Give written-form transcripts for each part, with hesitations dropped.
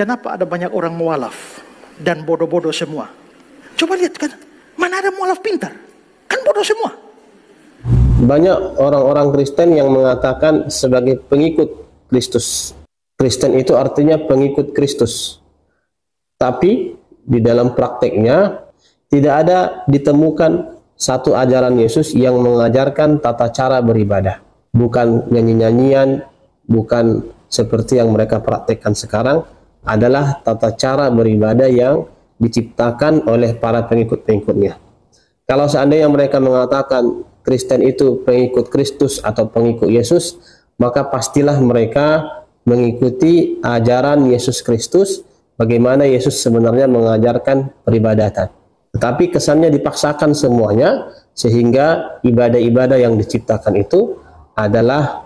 Kenapa ada banyak orang mualaf dan bodoh-bodoh semua? Coba lihat kan, mana ada mualaf pintar? Kan bodoh semua. Banyak orang-orang Kristen yang mengatakan sebagai pengikut Kristus. Kristen itu artinya pengikut Kristus. Tapi di dalam prakteknya tidak ada ditemukan satu ajaran Yesus yang mengajarkan tata cara beribadah. Bukan nyanyi-nyanyian, bukan seperti yang mereka praktekkan sekarang, adalah tata cara beribadah yang diciptakan oleh para pengikut-pengikutnya. Kalau seandainya mereka mengatakan Kristen itu pengikut Kristus atau pengikut Yesus, maka pastilah mereka mengikuti ajaran Yesus Kristus, bagaimana Yesus sebenarnya mengajarkan peribadatan. Tetapi kesannya dipaksakan semuanya, sehingga ibadah-ibadah yang diciptakan itu adalah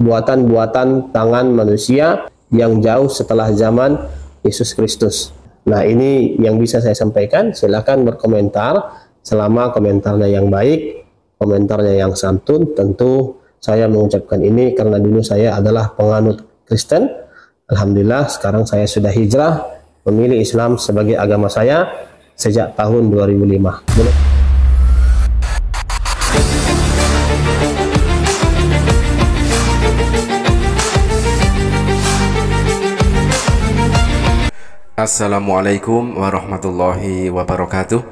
buatan-buatan tangan manusia yang jauh setelah zaman Yesus Kristus. Nah, ini yang bisa saya sampaikan. Silakan berkomentar. Selama komentarnya yang baik, komentarnya yang santun, tentu saya mengucapkan ini karena dulu saya adalah penganut Kristen. Alhamdulillah sekarang saya sudah hijrah, memilih Islam sebagai agama saya sejak tahun 2005. Assalamualaikum warahmatullahi wabarakatuh.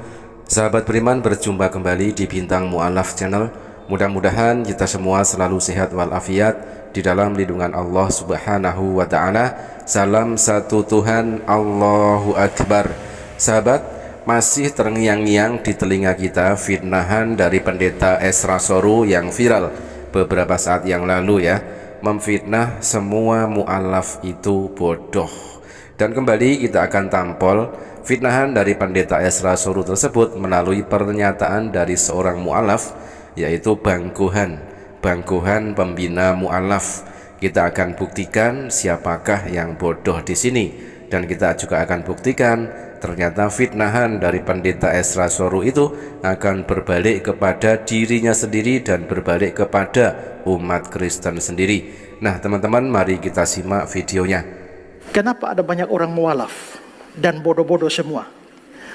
Sahabat beriman, berjumpa kembali di Bintang Mu'alaf Channel. Mudah-mudahan kita semua selalu sehat walafiat di dalam lindungan Allah Subhanahu wa Ta'ala. Salam satu Tuhan, Allahu Akbar. Sahabat, masih terngiang-ngiang di telinga kita fitnahan dari pendeta Esra Soru yang viral beberapa saat yang lalu ya, memfitnah semua mu'alaf itu bodoh. Dan kembali kita akan tampol fitnahan dari pendeta Esra Soru tersebut melalui pernyataan dari seorang mu'alaf, yaitu Bang Gohan pembina mu'alaf. Kita akan buktikan siapakah yang bodoh di sini, dan kita juga akan buktikan ternyata fitnahan dari pendeta Esra Soru itu akan berbalik kepada dirinya sendiri dan berbalik kepada umat Kristen sendiri. Nah teman-teman, mari kita simak videonya. Kenapa ada banyak orang mualaf dan bodoh-bodoh semua?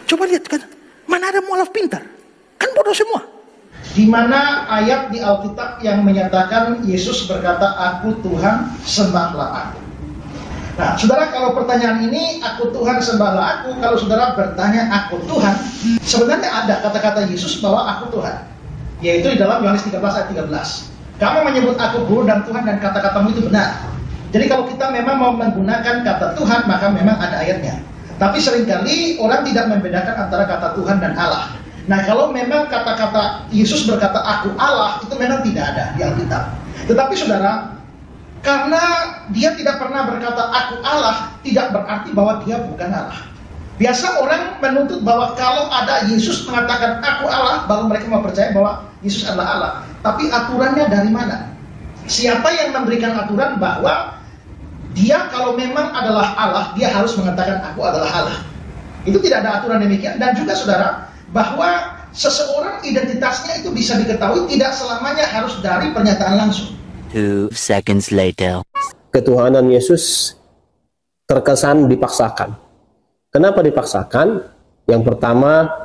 Coba lihat kan, mana ada mualaf pintar? Kan bodoh semua. Di mana ayat di Alkitab yang menyatakan Yesus berkata, "Aku Tuhan, sembahlah aku." Nah, saudara, kalau pertanyaan ini, "Aku Tuhan, sembahlah aku," kalau saudara bertanya, "Aku Tuhan," sebenarnya ada kata-kata Yesus bahwa "Aku Tuhan," yaitu di dalam Yohanes 13 ayat 13. "Kamu menyebut aku Guru dan Tuhan, dan kata-katamu itu benar." Jadi kalau kita memang mau menggunakan kata Tuhan, maka memang ada ayatnya. Tapi seringkali orang tidak membedakan antara kata Tuhan dan Allah. Nah, kalau memang kata-kata Yesus berkata "Aku Allah," itu memang tidak ada di Alkitab. Tetapi saudara, karena dia tidak pernah berkata "Aku Allah," tidak berarti bahwa dia bukan Allah. Biasa orang menuntut bahwa kalau ada Yesus mengatakan "Aku Allah," baru mereka mau percaya bahwa Yesus adalah Allah. Tapi aturannya dari mana? Siapa yang memberikan aturan bahwa dia kalau memang adalah Allah, dia harus mengatakan "Aku adalah Allah"? Itu tidak ada aturan demikian. Dan juga saudara, bahwa seseorang identitasnya itu bisa diketahui tidak selamanya harus dari pernyataan langsung. 2 seconds later. Ketuhanan Yesus terkesan dipaksakan. Kenapa dipaksakan? Yang pertama,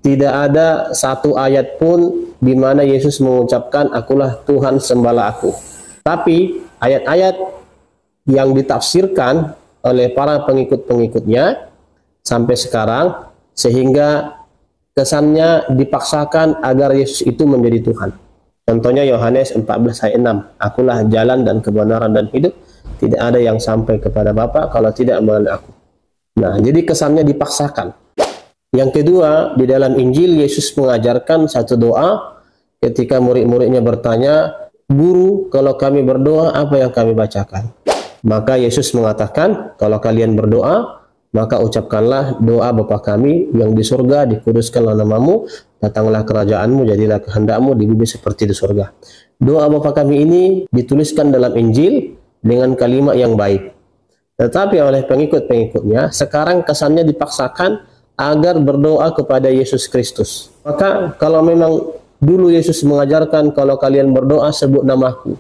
tidak ada satu ayat pun di mana Yesus mengucapkan "Akulah Tuhan, sembahlah aku." Tapi ayat-ayat yang ditafsirkan oleh para pengikut-pengikutnya sampai sekarang, sehingga kesannya dipaksakan agar Yesus itu menjadi Tuhan. Contohnya Yohanes 14 ayat 6, "Akulah jalan dan kebenaran dan hidup, tidak ada yang sampai kepada Bapa kalau tidak melalui aku." Nah, jadi kesannya dipaksakan. Yang kedua, di dalam Injil Yesus mengajarkan satu doa ketika murid-muridnya bertanya, "Guru, kalau kami berdoa, apa yang kami bacakan?" Maka Yesus mengatakan, "Kalau kalian berdoa, maka ucapkanlah doa Bapa kami yang di surga, dikuduskanlah namamu, datanglah kerajaanmu, jadilah kehendakmu di bumi seperti di surga." Doa Bapa kami ini dituliskan dalam Injil dengan kalimat yang baik. Tetapi oleh pengikut-pengikutnya, sekarang kesannya dipaksakan agar berdoa kepada Yesus Kristus. Maka kalau memang dulu Yesus mengajarkan kalau kalian berdoa sebut namaku,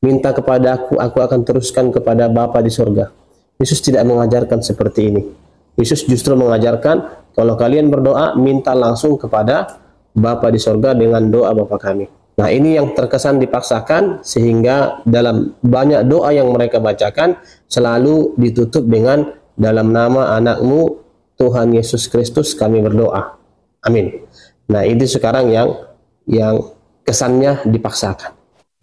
minta kepada aku akan teruskan kepada Bapa di surga. Yesus tidak mengajarkan seperti ini. Yesus justru mengajarkan kalau kalian berdoa, minta langsung kepada Bapa di sorga dengan doa Bapa kami. Nah, ini yang terkesan dipaksakan sehingga dalam banyak doa yang mereka bacakan selalu ditutup dengan dalam nama anakmu Tuhan Yesus Kristus kami berdoa. Amin. Nah, ini sekarang yang kesannya dipaksakan.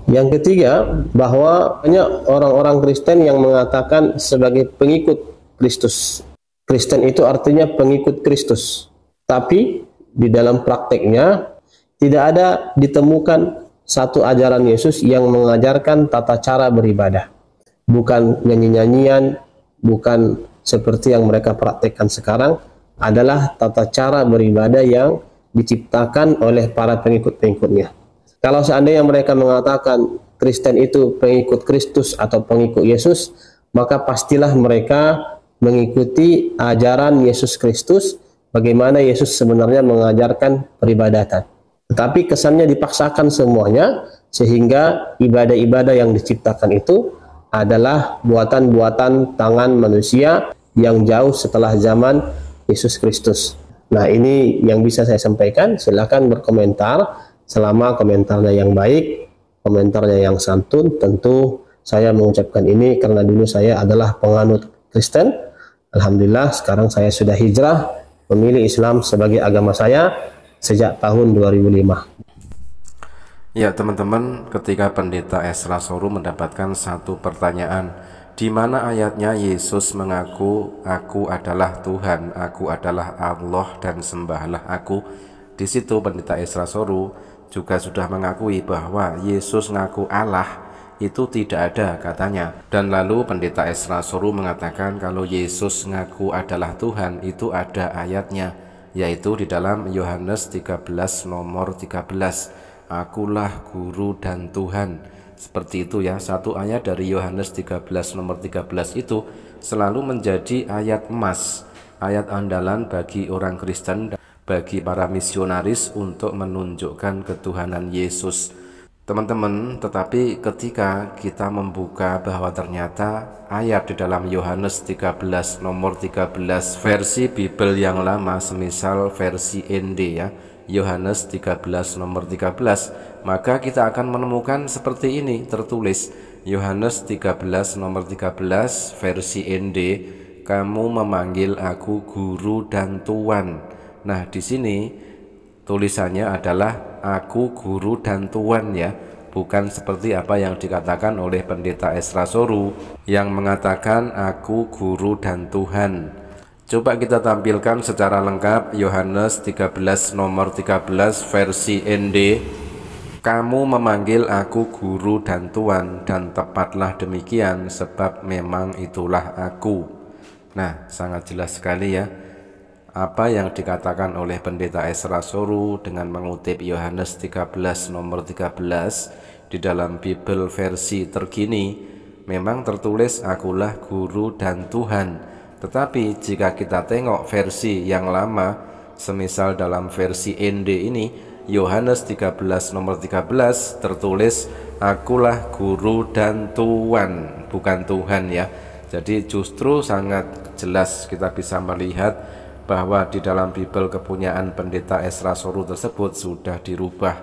Yang ketiga, bahwa banyak orang-orang Kristen yang mengatakan sebagai pengikut Kristus. Kristen itu artinya pengikut Kristus. Tapi di dalam prakteknya tidak ada ditemukan satu ajaran Yesus yang mengajarkan tata cara beribadah. Bukan nyanyi-nyanyian, bukan seperti yang mereka praktekkan sekarang, adalah tata cara beribadah yang diciptakan oleh para pengikut-pengikutnya. Kalau seandainya mereka mengatakan Kristen itu pengikut Kristus atau pengikut Yesus, maka pastilah mereka mengikuti ajaran Yesus Kristus, bagaimana Yesus sebenarnya mengajarkan peribadatan. Tetapi kesannya dipaksakan semuanya, sehingga ibadah-ibadah yang diciptakan itu adalah buatan-buatan tangan manusia yang jauh setelah zaman Yesus Kristus. Nah, ini yang bisa saya sampaikan. Silakan berkomentar. Selama komentarnya yang baik, komentarnya yang santun, tentu saya mengucapkan ini karena dulu saya adalah penganut Kristen. Alhamdulillah sekarang saya sudah hijrah, memilih Islam sebagai agama saya sejak tahun 2005. Ya teman-teman, ketika pendeta Ezra Soru mendapatkan satu pertanyaan, di mana ayatnya Yesus mengaku, aku adalah Tuhan, aku adalah Allah dan sembahlah aku. Di situ pendeta Ezra Soru juga sudah mengakui bahwa Yesus ngaku Allah itu tidak ada katanya. Dan lalu pendeta Ezra Soru mengatakan kalau Yesus ngaku adalah Tuhan itu ada ayatnya, yaitu di dalam Yohanes 13 nomor 13, akulah guru dan Tuhan. Seperti itu ya, satu ayat dari Yohanes 13 nomor 13 itu selalu menjadi ayat emas, ayat andalan bagi orang Kristen, bagi para misionaris untuk menunjukkan ketuhanan Yesus. Teman-teman, tetapi ketika kita membuka bahwa ternyata ayat di dalam Yohanes 13 nomor 13 versi Bible yang lama, semisal versi ND ya, Yohanes 13 nomor 13, maka kita akan menemukan seperti ini tertulis, Yohanes 13 nomor 13 versi ND, kamu memanggil aku guru dan tuan. Nah, di sini tulisannya adalah aku guru dan tuan ya, bukan seperti apa yang dikatakan oleh pendeta Ezra Soru yang mengatakan aku guru dan Tuhan. Coba kita tampilkan secara lengkap Yohanes 13 nomor 13 versi ND. Kamu memanggil aku guru dan tuan, dan tepatlah demikian sebab memang itulah aku. Nah, sangat jelas sekali ya apa yang dikatakan oleh pendeta Ezra Soru dengan mengutip Yohanes 13 nomor 13 di dalam Bible versi terkini. Memang tertulis akulah guru dan Tuhan, tetapi jika kita tengok versi yang lama, semisal dalam versi ND ini, Yohanes 13 nomor 13 tertulis akulah guru dan tuan, bukan Tuhan ya. Jadi justru sangat jelas kita bisa melihat bahwa di dalam Bible kepunyaan pendeta Ezra Soru tersebut sudah dirubah.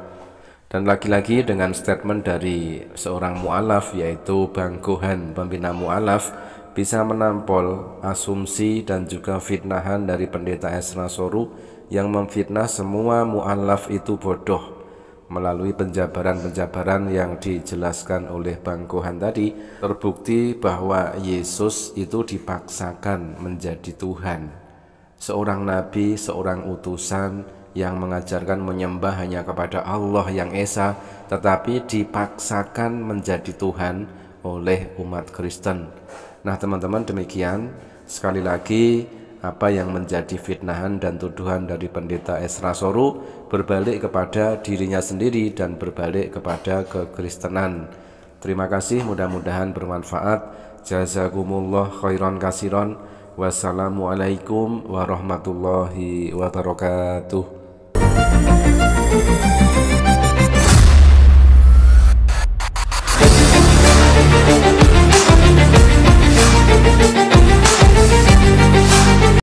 Dan lagi-lagi dengan statement dari seorang mu'alaf, yaitu Bang Gohan, pembina mu'alaf, bisa menampol asumsi dan juga fitnahan dari pendeta Ezra Soru yang memfitnah semua mu'alaf itu bodoh. Melalui penjabaran-penjabaran yang dijelaskan oleh Bang Gohan tadi, terbukti bahwa Yesus itu dipaksakan menjadi Tuhan. Seorang nabi, seorang utusan yang mengajarkan menyembah hanya kepada Allah yang Esa, tetapi dipaksakan menjadi Tuhan oleh umat Kristen. Nah teman-teman, demikian sekali lagi apa yang menjadi fitnahan dan tuduhan dari pendeta Ezra Soru berbalik kepada dirinya sendiri dan berbalik kepada kekristenan. Terima kasih, mudah-mudahan bermanfaat. Jazakumullah khairan kasiron. Wassalamualaikum warahmatullahi wabarakatuh.